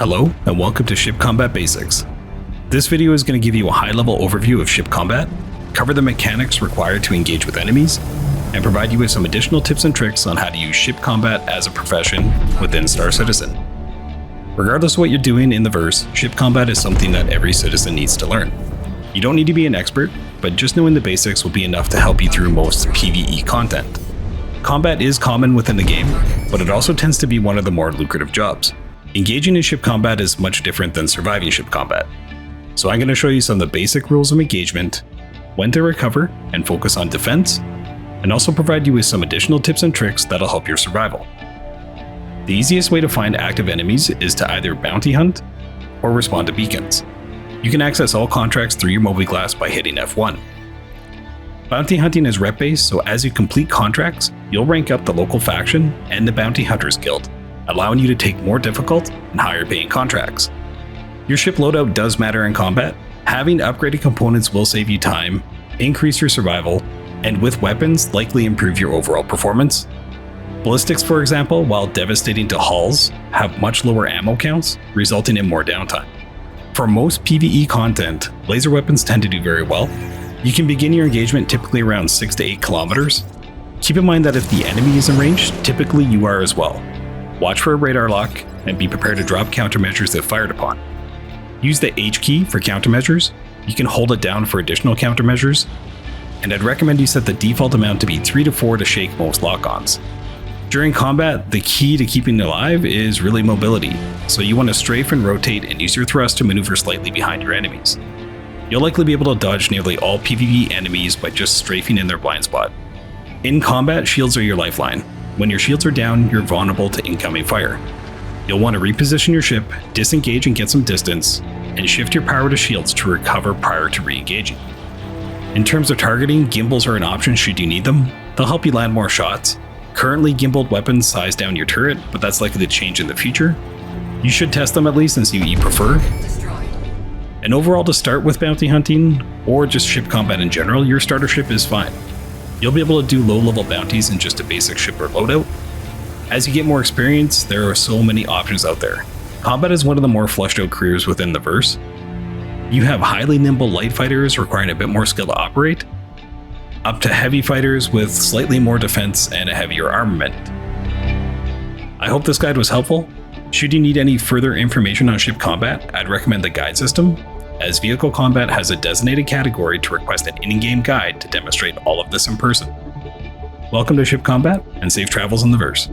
Hello and welcome to Ship Combat Basics. This video is going to give you a high-level overview of ship combat, cover the mechanics required to engage with enemies, and provide you with some additional tips and tricks on how to use ship combat as a profession within Star Citizen. Regardless of what you're doing in the verse, ship combat is something that every citizen needs to learn. You don't need to be an expert, but just knowing the basics will be enough to help you through most PvE content. Combat is common within the game, but it also tends to be one of the more lucrative jobs. Engaging in ship combat is much different than surviving ship combat. So I'm going to show you some of the basic rules of engagement, when to recover and focus on defense, and also provide you with some additional tips and tricks that'll help your survival. The easiest way to find active enemies is to either bounty hunt or respond to beacons. You can access all contracts through your mobile glass by hitting F1. Bounty hunting is rep-based, so as you complete contracts, you'll rank up the local faction and the Bounty Hunters Guild, allowing you to take more difficult and higher paying contracts. Your ship loadout does matter in combat. Having upgraded components will save you time, increase your survival, and with weapons likely improve your overall performance. Ballistics, for example, while devastating to hulls, have much lower ammo counts, resulting in more downtime. For most PvE content, laser weapons tend to do very well. You can begin your engagement typically around 6 to 8 kilometers. Keep in mind that if the enemy is in range, typically you are as well. Watch for a radar lock, and be prepared to drop countermeasures if fired upon. Use the H key for countermeasures. You can hold it down for additional countermeasures, and I'd recommend you set the default amount to be 3 to 4 to shake most lock-ons. During combat, the key to keeping alive is really mobility, so you want to strafe and rotate and use your thrust to maneuver slightly behind your enemies. You'll likely be able to dodge nearly all PvE enemies by just strafing in their blind spot. In combat, shields are your lifeline. When your shields are down, you're vulnerable to incoming fire. You'll want to reposition your ship, disengage and get some distance, and shift your power to shields to recover prior to re-engaging. In terms of targeting, gimbals are an option should you need them. They'll help you land more shots. Currently, gimbaled weapons size down your turret, but that's likely to change in the future. You should test them at least and see what you prefer. And overall, to start with bounty hunting, or just ship combat in general, your starter ship is fine. You'll be able to do low-level bounties in just a basic ship or loadout. As you get more experience, there are so many options out there. Combat is one of the more fleshed out careers within the verse. You have highly nimble light fighters requiring a bit more skill to operate, up to heavy fighters with slightly more defense and a heavier armament. I hope this guide was helpful. Should you need any further information on ship combat, I'd recommend the guide system, as vehicle combat has a designated category to request an in-game guide to demonstrate all of this in person. Welcome to Ship Combat, and safe travels in the verse.